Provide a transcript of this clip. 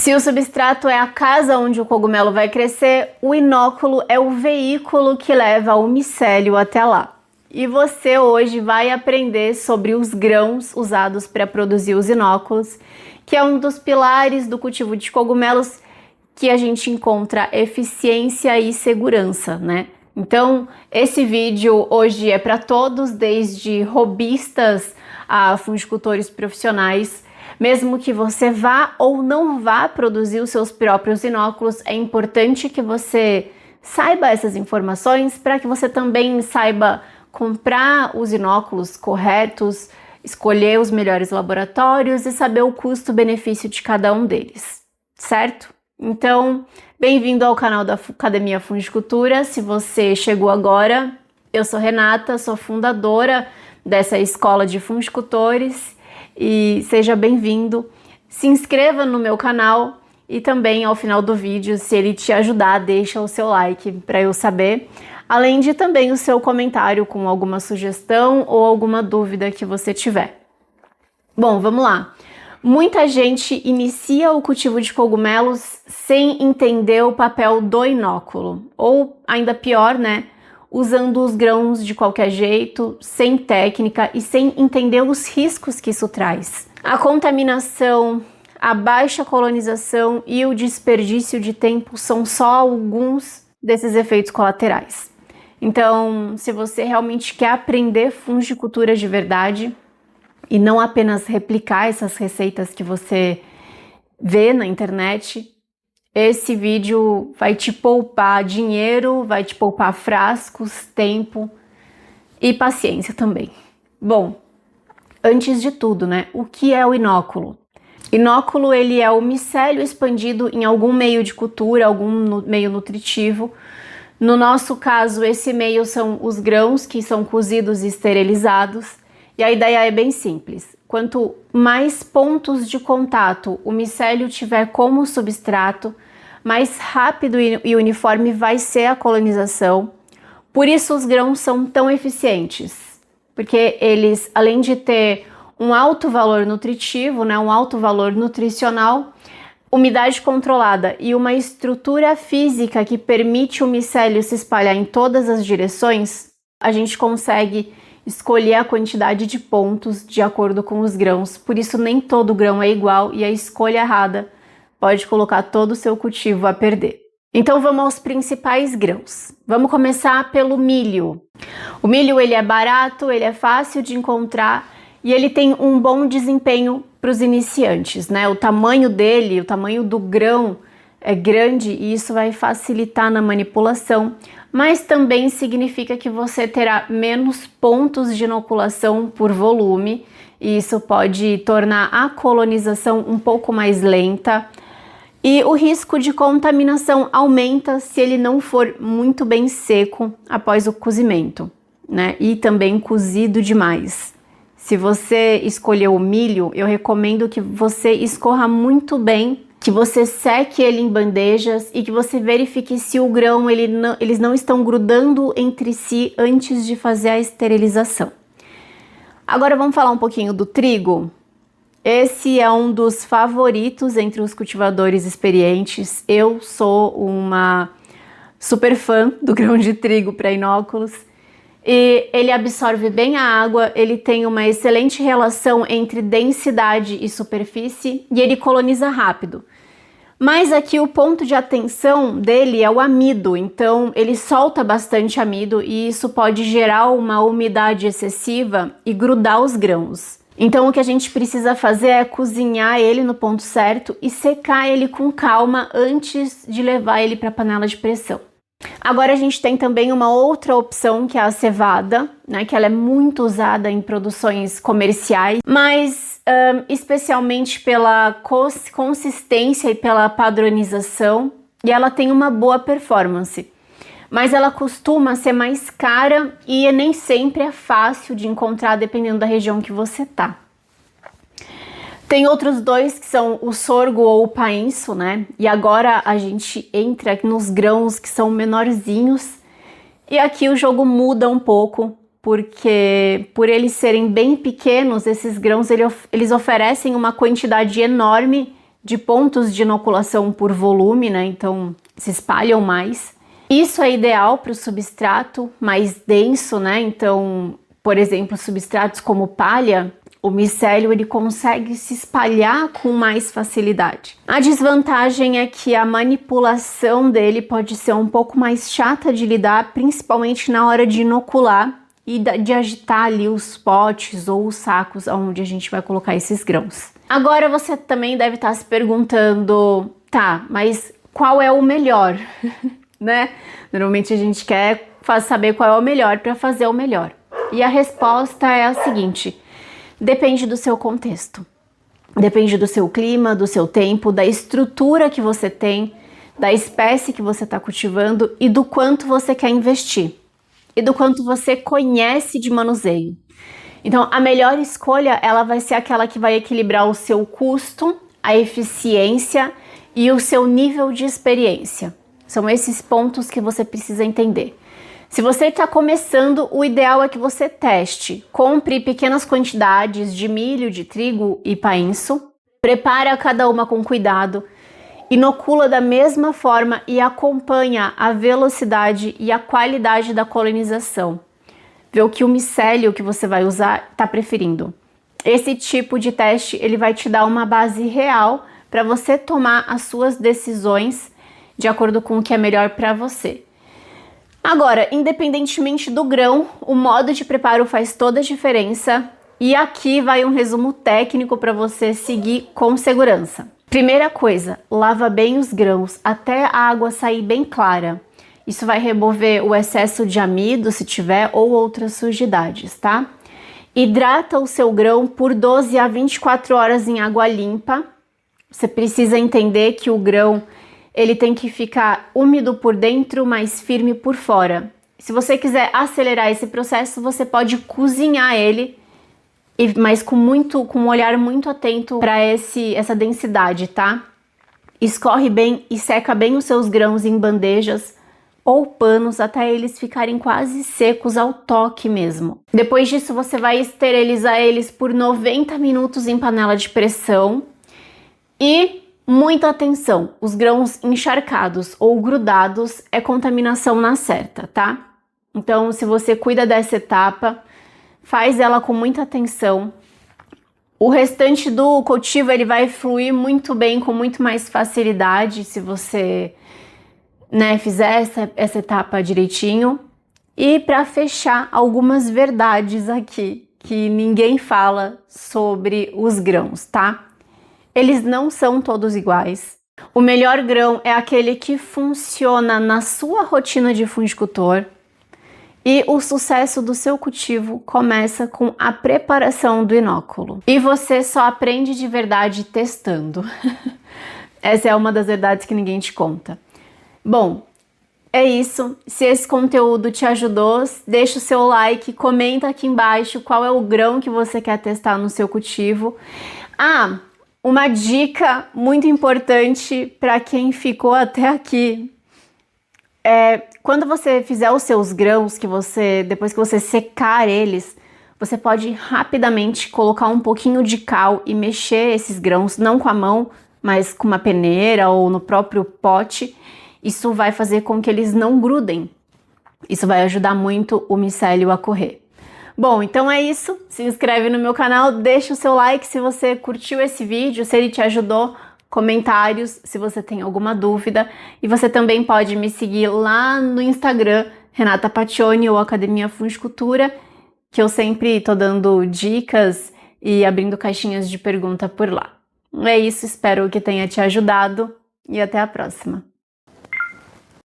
Se o substrato é a casa onde o cogumelo vai crescer, o inóculo é o veículo que leva o micélio até lá. E você hoje vai aprender sobre os grãos usados para produzir os inóculos, que é um dos pilares do cultivo de cogumelos que a gente encontra eficiência e segurança, né? Então, esse vídeo hoje é para todos, desde hobbyistas a fungicultores profissionais. Mesmo que você vá ou não vá produzir os seus próprios inóculos, é importante que você saiba essas informações para que você também saiba comprar os inóculos corretos, escolher os melhores laboratórios e saber o custo-benefício de cada um deles, certo? Então, bem-vindo ao canal da Academia Fungicultura. Se você chegou agora, eu sou Renata, sou fundadora dessa escola de fungicultores e seja bem-vindo. Se inscreva no meu canal e também ao final do vídeo, se ele te ajudar, deixa o seu like para eu saber. Além de também o seu comentário com alguma sugestão ou alguma dúvida que você tiver. Bom, vamos lá. Muita gente inicia o cultivo de cogumelos sem entender o papel do inóculo, ou ainda pior, né? Usando os grãos de qualquer jeito, sem técnica e sem entender os riscos que isso traz. A contaminação, a baixa colonização e o desperdício de tempo são só alguns desses efeitos colaterais. Então, se você realmente quer aprender fungicultura de verdade e não apenas replicar essas receitas que você vê na internet, esse vídeo vai te poupar dinheiro, vai te poupar frascos, tempo e paciência também. Bom, antes de tudo, né? O que é o inóculo? Inóculo, ele é o micélio expandido em algum meio de cultura, algum meio nutritivo. No nosso caso, esse meio são os grãos que são cozidos e esterilizados. E a ideia é bem simples. Quanto mais pontos de contato o micélio tiver como substrato, mais rápido e uniforme vai ser a colonização. Por isso os grãos são tão eficientes, porque eles, além de ter um alto valor nutritivo, né, um alto valor nutricional, umidade controlada e uma estrutura física que permite o micélio se espalhar em todas as direções, a gente consegue escolher a quantidade de pontos de acordo com os grãos. Por isso nem todo grão é igual e a escolha errada pode colocar todo o seu cultivo a perder. Então vamos aos principais grãos. Vamos começar pelo milho. O milho, ele é barato, ele é fácil de encontrar e ele tem um bom desempenho para os iniciantes, né? O tamanho dele, o tamanho do grão é grande e isso vai facilitar na manipulação, mas também significa que você terá menos pontos de inoculação por volume e isso pode tornar a colonização um pouco mais lenta. E o risco de contaminação aumenta se ele não for muito bem seco após o cozimento, né? E também cozido demais. Se você escolher o milho, eu recomendo que você escorra muito bem, que você seque ele em bandejas e que você verifique se o grão eles não estão grudando entre si antes de fazer a esterilização. Agora vamos falar um pouquinho do trigo. Esse é um dos favoritos entre os cultivadores experientes. Eu sou uma super fã do grão de trigo para inóculos. E ele absorve bem a água, ele tem uma excelente relação entre densidade e superfície e ele coloniza rápido. Mas aqui o ponto de atenção dele é o amido, então ele solta bastante amido e isso pode gerar uma umidade excessiva e grudar os grãos. Então o que a gente precisa fazer é cozinhar ele no ponto certo e secar ele com calma antes de levar ele para a panela de pressão. Agora a gente tem também uma outra opção que é a cevada, né, que ela é muito usada em produções comerciais, mas especialmente pela consistência e pela padronização, e ela tem uma boa performance. Mas ela costuma ser mais cara e nem sempre é fácil de encontrar dependendo da região que você tá. Tem outros dois que são o sorgo ou o painço, né? E agora a gente entra aqui nos grãos que são menorzinhos. E aqui o jogo muda um pouco, porque por eles serem bem pequenos, esses grãos eles oferecem uma quantidade enorme de pontos de inoculação por volume, né? Então se espalham mais. Isso é ideal para o substrato mais denso, né? Então, por exemplo, substratos como palha, o micélio ele consegue se espalhar com mais facilidade. A desvantagem é que a manipulação dele pode ser um pouco mais chata de lidar, principalmente na hora de inocular e de agitar ali os potes ou os sacos onde a gente vai colocar esses grãos. Agora você também deve estar se perguntando, tá, mas qual é o melhor? Né? Normalmente a gente quer saber qual é o melhor para fazer o melhor. E a resposta é a seguinte: depende do seu contexto. Depende do seu clima, do seu tempo, da estrutura que você tem, da espécie que você está cultivando e do quanto você quer investir. E do quanto você conhece de manuseio. Então, a melhor escolha, ela vai ser aquela que vai equilibrar o seu custo, a eficiência e o seu nível de experiência. São esses pontos que você precisa entender. Se você está começando, o ideal é que você teste. Compre pequenas quantidades de milho, de trigo e painço. Prepara cada uma com cuidado. Inocula da mesma forma e acompanha a velocidade e a qualidade da colonização. Vê o que o micélio que você vai usar está preferindo. Esse tipo de teste ele vai te dar uma base real para você tomar as suas decisões de acordo com o que é melhor para você. Agora, independentemente do grão, o modo de preparo faz toda a diferença e aqui vai um resumo técnico para você seguir com segurança. Primeira coisa, lava bem os grãos até a água sair bem clara. Isso vai remover o excesso de amido, se tiver, ou outras sujidades, tá? Hidrata o seu grão por 12 a 24 horas em água limpa. Você precisa entender que o grão ele tem que ficar úmido por dentro, mas firme por fora. Se você quiser acelerar esse processo, você pode cozinhar ele, mas com um olhar muito atento para essa densidade, tá? Escorre bem e seca bem os seus grãos em bandejas ou panos até eles ficarem quase secos ao toque mesmo. Depois disso, você vai esterilizar eles por 90 minutos em panela de pressão e muita atenção, os grãos encharcados ou grudados é contaminação na certa, tá? Então, se você cuida dessa etapa, faz ela com muita atenção. O restante do cultivo ele vai fluir muito bem, com muito mais facilidade, se você, né, fizer essa etapa direitinho. E para fechar, algumas verdades aqui que ninguém fala sobre os grãos, tá? Eles não são todos iguais. O melhor grão é aquele que funciona na sua rotina de fungicultor e o sucesso do seu cultivo começa com a preparação do inóculo. E você só aprende de verdade testando. Essa é uma das verdades que ninguém te conta. Bom, é isso. Se esse conteúdo te ajudou, deixa o seu like, comenta aqui embaixo qual é o grão que você quer testar no seu cultivo. Uma dica muito importante para quem ficou até aqui é quando você fizer os seus grãos, depois que você secar eles, você pode rapidamente colocar um pouquinho de cal e mexer esses grãos, não com a mão, mas com uma peneira ou no próprio pote. Isso vai fazer com que eles não grudem. Isso vai ajudar muito o micélio a correr. Bom, então é isso. Se inscreve no meu canal, deixa o seu like se você curtiu esse vídeo, se ele te ajudou, comentários se você tem alguma dúvida. E você também pode me seguir lá no Instagram, Renata Pacioni ou Academia Fungicultura, que eu sempre tô dando dicas e abrindo caixinhas de pergunta por lá. É isso, espero que tenha te ajudado e até a próxima.